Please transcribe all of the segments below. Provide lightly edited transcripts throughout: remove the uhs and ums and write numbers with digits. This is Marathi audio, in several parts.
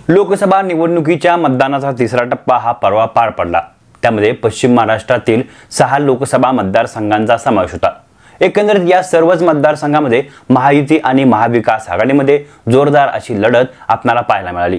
लोकसभा निवडणुकीच्या मतदानाचा तिसरा टप्पा हा परवा पार पडला। त्यामध्ये पश्चिम महाराष्ट्रातील 6 लोकसभा मतदारसंघांचा समावेश होता। एकंदरीत या सर्वच मतदारसंघांमध्ये महायुती आणि महाविकास आघाडीमध्ये जोरदार अशी लढत आपल्याला पाहायला मिळाली।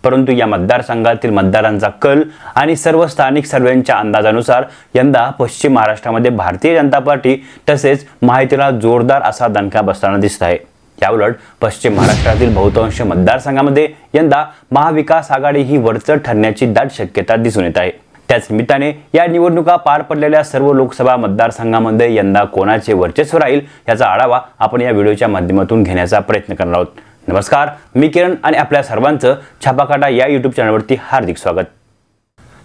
परंतु या मतदारसंघातील मतदारांचा कल आणि सर्व स्थानिक सर्वेंच्या अंदाजानुसार यंदा पश्चिम महाराष्ट्रामध्ये भारतीय जनता पार्टी तसेच महायुतीला जोरदार असा दणका बसताना दिसत आहे। याउलट पश्चिम महाराष्ट्रातील बहुतांश मतदारसंघांमध्ये यंदा महाविकास आघाडी ही वरचढ ठरण्याची दाट शक्यता दिसून येत आहे। त्याच निमित्ताने या निवडणुका पार पडलेल्या सर्व लोकसभा मतदारसंघांमध्ये यंदा कोणाचे वर्चस्व राहील याचा आढावा आपण या व्हिडिओच्या माध्यमातून घेण्याचा प्रयत्न करणार आहोत। नमस्कार, मी किरण आणि आपल्या सर्वांचं छापाकाटा या YouTube चॅनलवरती हार्दिक स्वागत।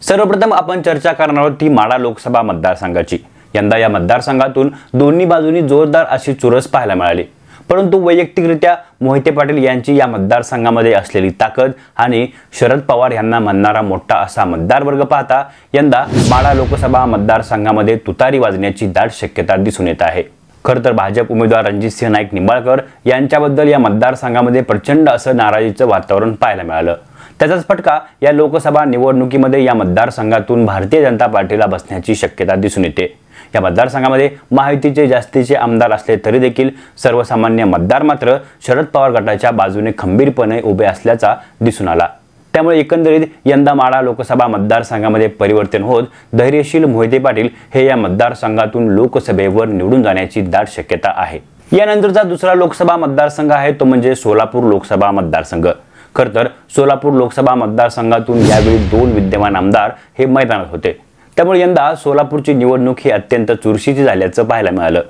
सर्वप्रथम आपण चर्चा करणार आहोत ती माढा लोकसभा मतदारसंघाची। यंदा या मतदारसंघातून दोन्ही बाजूंनी जोरदार अशी चुरस पाहायला मिळाली। परंतु वैयक्तिकरित्या मोहिते पाटील यांची या मतदारसंघामध्ये असलेली ताकद आणि शरद पवार यांना मानणारा मोठा असा मतदारवर्ग पाहता यंदा माढा लोकसभा मतदारसंघामध्ये तुतारी वाजण्याची दाट शक्यता दिसून येत आहे। खरं तर भाजप उमेदवार रणजितसिंह नाईक निंबाळकर यांच्याबद्दल या मतदारसंघामध्ये प्रचंड असं नाराजीचं वातावरण पाहायला मिळालं। त्याचाच फटका या लोकसभा निवडणुकीमध्ये या मतदारसंघातून भारतीय जनता पार्टीला बसण्याची शक्यता दिसून येते। या मतदारसंघामध्ये महायुतीचे जास्तीचे आमदार असले तरी देखील सर्वसामान्य मतदार मात्र शरद पवार गटाच्या बाजूने खंबीरपणे उभे असल्याचा दिसून आला। त्यामुळे एकंदरीत यंदा माढा लोकसभा मतदारसंघामध्ये परिवर्तन होत धैर्यशील मोहिते पाटील हे या मतदारसंघातून लोकसभेवर निवडून जाण्याची दाट शक्यता आहे। यानंतरचा दुसरा लोकसभा मतदारसंघ आहे तो म्हणजे सोलापूर लोकसभा मतदारसंघ। खरं तर सोलापूर लोकसभा मतदारसंघातून यावेळी 2 विद्यमान आमदार हे मैदानात होते। त्यामुळे यंदा सोलापूरची निवडणूक ही अत्यंत चुरशीची झाल्याचं पाहायला मिळालं।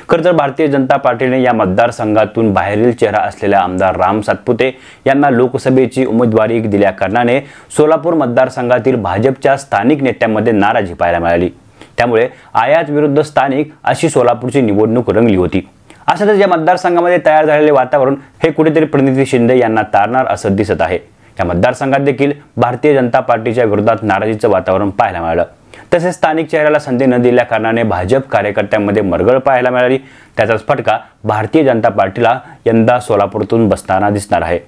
खरं तर भारतीय जनता पार्टीने या मतदारसंघातून बाहेरील चेहरा असलेल्या आमदार राम सातपुते यांना लोकसभेची उमेदवारी दिल्या कारणाने सोलापूर मतदारसंघातील भाजपच्या स्थानिक नेत्यांमध्ये नाराजी पाहायला मिळाली। त्यामुळे आयात विरुद्ध स्थानिक अशी सोलापूरची निवडणूक रंगली होती। अशातच या मतदारसंघामध्ये तयार झालेले वातावरण हे कुठेतरी प्रणिती शिंदे यांना तारणार असं दिसत आहे। या मतदारसंघात देखील भारतीय जनता पार्टीच्या विरोधात नाराजीचं वातावरण पाहायला मिळालं। तसेच स्थानिक चेहऱ्याला संधी न दिल्या कारणाने भाजप कार्यकर्त्यांमध्ये मरगळ पाहायला मिळाली। त्याचाच फटका भारतीय जनता पार्टीला यंदा सोलापूरतून बसताना दिसणार आहे।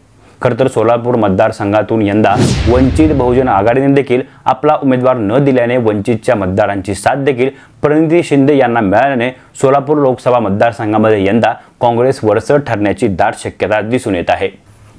खरं तर सोलापूर मतदारसंघातून यंदा वंचित बहुजन आघाडीने देखील आपला उमेदवार न दिल्याने वंचितच्या मतदारांची साथ देखील प्रणिती शिंदे यांना मिळाल्याने सोलापूर लोकसभा मतदारसंघामध्ये यंदा काँग्रेस वरचढ ठरण्याची दाट शक्यता दिसून येत आहे।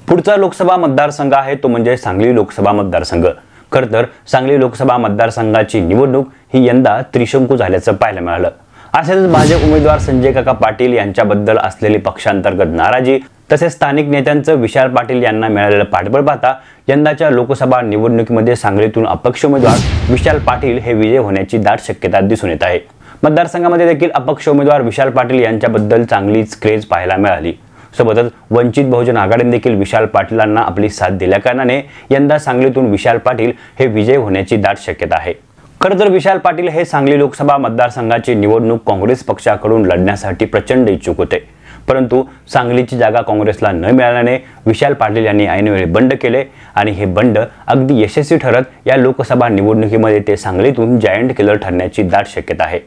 पुढचा लोकसभा मतदारसंघ आहे तो म्हणजे सांगली लोकसभा मतदारसंघ। खरं तर सांगली लोकसभा मतदारसंघाची निवडणूक ही यंदा त्रिशंकू झाल्याचं पाहायला मिळालं। असेच भाजप उमेदवार संजय काका पाटील यांच्याबद्दल असलेली पक्षांतर्गत नाराजी तसेच स्थानिक नेत्यांचं विशाल पाटील यांना मिळालेलं पाठबळ पाहता यंदाच्या लोकसभा निवडणुकीमध्ये सांगलीतून अपक्ष उमेदवार विशाल पाटील हे विजय होण्याची दाट शक्यता दिसून येत आहे। मतदारसंघामध्ये देखील अपक्ष उमेदवार विशाल पाटील यांच्याबद्दल चांगलीच क्रेज पाहायला मिळाली। सोबतच वंचित बहुजन आघाडीने देखील विशाल पाटीलांना आपली साथ दिल्या कारणाने यंदा सांगलीतून विशाल पाटील हे विजय होण्याची दाट शक्यता आहे। खरं तर विशाल पाटील हे सांगली लोकसभा मतदारसंघाची निवडणूक काँग्रेस पक्षाकडून लढण्यासाठी प्रचंड इच्छुक होते। परंतु सांगलीची जागा काँग्रेसला न मिळाल्याने विशाल पाटील यांनी ऐनवेळी बंड केले आणि हे बंड अगदी यशस्वी ठरत या लोकसभा निवडणुकीमध्ये ते सांगलीतून जायंट किलर ठरण्याची दाट शक्यता आहे।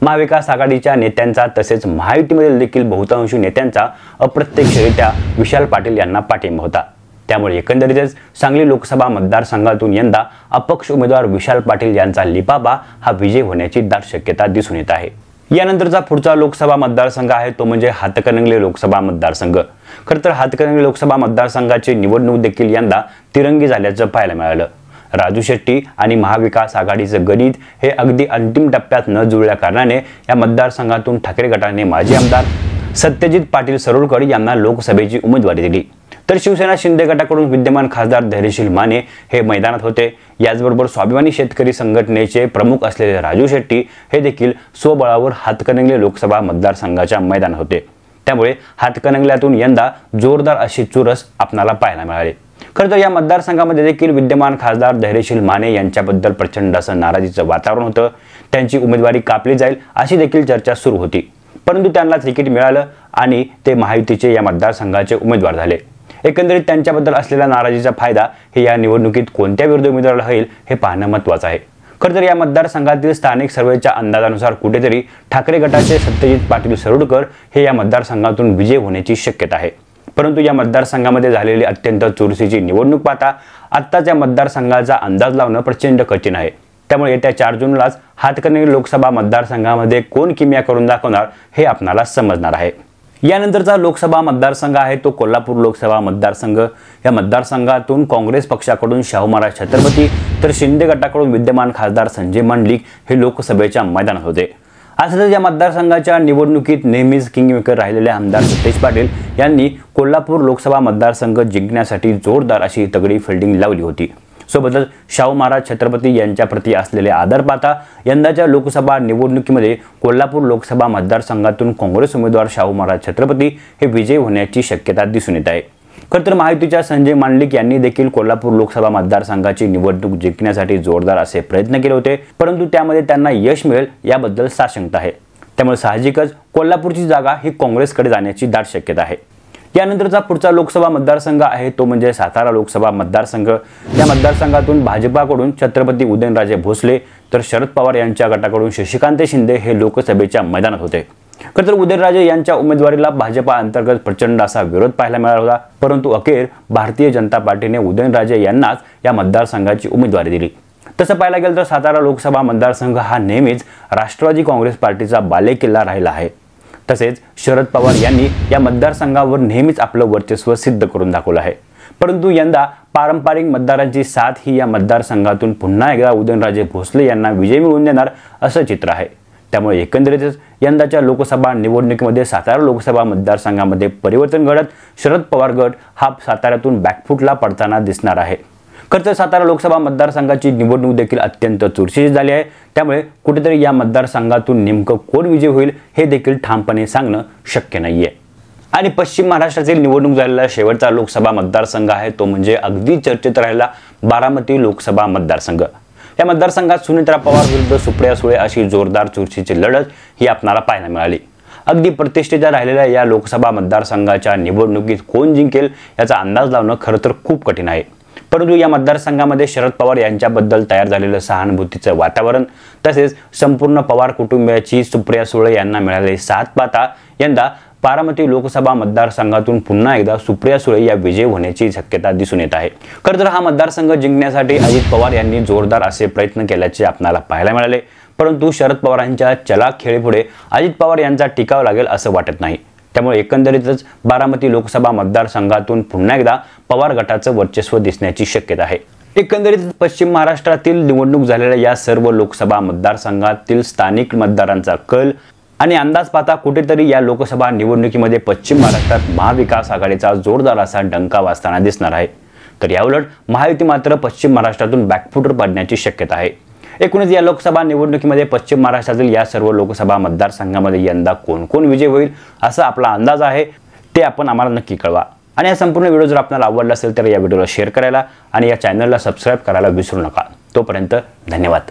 महाविकास आघाडीच्या नेत्यांचा तसेच महायुतीमधील देखील बहुतांशी नेत्यांचा अप्रत्यक्षरित्या विशाल पाटील यांना पाठिंबा होता। त्यामुळे एकंदरीतच सांगली लोकसभा मतदारसंघातून यंदा अपक्ष उमेदवार विशाल पाटील यांचा लिपाबा हा विजय होण्याची दाट शक्यता दिसून येत आहे। यानंतरचा पुढचा लोकसभा मतदारसंघ आहे तो म्हणजे हातकणंगले लोकसभा मतदारसंघ। खरं तर हातकणंगले लोकसभा मतदारसंघाची निवडणूक देखील यंदा तिरंगी झाल्याचं पाहायला मिळालं। राजू शेट्टी आणि महाविकास आघाडीचं गणित हे अगदी अंतिम टप्प्यात न जुळल्या कारणाने या मतदारसंघातून ठाकरे गटाने माजी आमदार सत्यजित पाटील सरोडकर यांना लोकसभेची उमेदवारी दिली। तर शिवसेना शिंदे गटाकडून विद्यमान खासदार धैर्यशील माने हे मैदानात होते। याचबरोबर स्वाभिमानी शेतकरी संघटनेचे प्रमुख असलेले राजू शेट्टी हे देखील स्वबळावर हातकणंगले लोकसभा मतदारसंघाच्या मैदानात होते। त्यामुळे हातकणंगल्यातून यंदा जोरदार अशी चुरस आपणाला पाहायला मिळाली। खरं तर या मतदारसंघामध्ये देखील विद्यमान खासदार धैर्यशील माने यांच्याबद्दल प्रचंड असं नाराजीचं वातावरण होतं। त्यांची उमेदवारी कापली जाईल अशी देखील चर्चा सुरू होती। परंतु त्यांना तिकीट मिळालं आणि ते महायुतीचे या मतदारसंघाचे उमेदवार झाले। एकंदरीत त्यांच्याबद्दल असलेला नाराजीचा फायदा हे या निवडणुकीत कोणत्या विरोधी उमेदवाराला होईल हे पाहणं महत्त्वाचं आहे। खरं तर या मतदारसंघातील स्थानिक सर्वेच्या अंदाजानुसार कुठेतरी ठाकरे गटाचे सत्यजित पाटील सरोडकर हे या मतदारसंघातून विजय होण्याची शक्यता आहे। परंतु या मतदारसंघामध्ये झालेली अत्यंत चुरशीची निवडणूक पाहता आत्ताच या मतदारसंघाचा अंदाज लावणं प्रचंड कठीण आहे। त्यामुळे येत्या 4 जूनलाच हातकणंगले लोकसभा मतदारसंघामध्ये कोण किमया करून दाखवणार हे आपणाला समजणार आहे। यानंतरचा लोकसभा मतदारसंघ आहे तो कोल्हापूर लोकसभा मतदारसंघ। या मतदारसंघातून काँग्रेस पक्षाकडून शाहू महाराज छत्रपती तर शिंदे गटाकडून विद्यमान खासदार संजय मंडलिक हे लोकसभेच्या मैदानात होते। असंच या मतदारसंघाच्या निवडणुकीत नेहमीच किंगमेकर राहिलेले आमदार सतेज पाटील यांनी कोल्हापूर लोकसभा मतदारसंघ जिंकण्यासाठी जोरदार अशी तगडी फिल्डिंग लावली होती। सोबतच शाहू महाराज छत्रपती यांच्याप्रती असलेले आदर पाहता यंदाच्या लोकसभा निवडणुकीमध्ये कोल्हापूर लोकसभा मतदारसंघातून काँग्रेस उमेदवार शाहू महाराज छत्रपती हे विजयी होण्याची शक्यता दिसून येत आहे। खरं तर महायुतीच्या संजय मंडलिक यांनी देखील कोल्हापूर लोकसभा मतदारसंघाची निवडणूक जिंकण्यासाठी जोरदार असे प्रयत्न केले होते, परंतु त्यामध्ये त्यांना यश मिळेल याबद्दल साशंकता आहे। त्यामुळे साहजिकच कोल्हापूरची जागा ही काँग्रेसकडे जाण्याची दाट शक्यता आहे। यानंतरचा पुढचा लोकसभा मतदारसंघ आहे तो म्हणजे सातारा लोकसभा मतदारसंघ। या मतदारसंघातून भाजपाकडून छत्रपती उदयनराजे भोसले तर शरद पवार यांच्या गटाकडून शशिकांत शिंदे हे लोकसभेच्या मैदानात होते। खरं तर उदयनराजे यांच्या उमेदवारीला भाजपा अंतर्गत प्रचंड असा विरोध पाहायला मिळाला होता, परंतु अखेर भारतीय जनता पार्टीने उदयनराजे यांनाच या मतदारसंघाची उमेदवारी दिली। तसं पाहायला गेलं तर सातारा लोकसभा मतदारसंघ हा नेहमीच राष्ट्रवादी काँग्रेस पार्टीचा बालेकिल्ला राहिला आहे। तसेच शरद पवार यांनी या मतदारसंघावर नेहमीच आपलं वर्चस्व सिद्ध करून दाखवलं आहे, परंतु यंदा पारंपरिक मतदारांची साथ ही या मतदारसंघातून पुन्हा एकदा उदयनराजे भोसले यांना विजय मिळवून देणार असं चित्र आहे। त्यामुळे एकंदरीतच यंदाच्या लोकसभा निवडणुकीमध्ये सातारा लोकसभा मतदारसंघामध्ये परिवर्तन घडत शरद पवार गट हा साताऱ्यातून बॅकफुटला पडताना दिसणार आहे। खरं तर सातारा लोकसभा मतदारसंघाची निवडणूक देखील अत्यंत चुरशीची झाली आहे, त्यामुळे कुठेतरी या मतदारसंघातून नेमकं कोण विजय होईल हे देखील ठामपणे सांगणं शक्य नाहीये। आणि पश्चिम महाराष्ट्रातील निवडणूक झालेला शेवटचा लोकसभा मतदारसंघ आहे तो म्हणजे अगदी चर्चेत राहिलेला बारामती लोकसभा मतदारसंघ। या मतदारसंघात सुनेत्रा पवार विरुद्ध सुप्रिया सुळे अशी जोरदार चुरशीची लढत ही आपल्याला पाहायला मिळाली। अगदी प्रतिष्ठेच्या राहिलेल्या या लोकसभा मतदारसंघाच्या निवडणुकीत कोण जिंकेल याचा अंदाज लावणं खरं तर खूप कठीण आहे, परंतु या मतदारसंघामध्ये शरद पवार यांच्याबद्दल तयार झालेलं सहानुभूतीचं वातावरण तसेच संपूर्ण पवार कुटुंबियाची सुप्रिया सुळे यांना मिळालेली साथ पाहता यंदा बारामती लोकसभा मतदारसंघातून पुन्हा एकदा सुप्रिया सुळे या विजय होण्याची शक्यता दिसून येत आहे। खरं तर हा मतदारसंघ जिंकण्यासाठी अजित पवार यांनी जोरदार असे प्रयत्न केल्याचे आपल्याला पाहायला मिळाले, परंतु शरद पवारांच्या चलाख खेळीपुढे अजित पवार यांचा टिकाव लागेल असं वाटत नाही। त्यामुळे एकंदरीतच बारामती लोकसभा मतदारसंघातून पुन्हा एकदा पवार गटाचं वर्चस्व दिसण्याची शक्यता आहे। एकंदरीत पश्चिम महाराष्ट्रातील निवडणूक झालेल्या या सर्व लोकसभा मतदारसंघातील स्थानिक मतदारांचा कल आणि अंदाज पाहता कुठेतरी या लोकसभा निवडणुकीमध्ये पश्चिम महाराष्ट्रात महाविकास आघाडीचा जोरदार असा डंका वाजताना दिसणार आहे, तर याउलट महायुती मात्र पश्चिम महाराष्ट्रातून बॅकफुटवर पडण्याची शक्यता आहे। एकूणच या लोकसभा निवडणुकीमध्ये पश्चिम महाराष्ट्रातील या सर्व लोकसभा मतदारसंघामध्ये यंदा कोण कोण विजय होईल असा आपला अंदाज आहे, ते आपण आम्हाला नक्की कळवा। आणि या संपूर्ण व्हिडिओ जर आपल्याला आवडला असेल तर या व्हिडिओला शेअर करायला आणि या चॅनलला सबस्क्राईब करायला विसरू नका। तोपर्यंत धन्यवाद।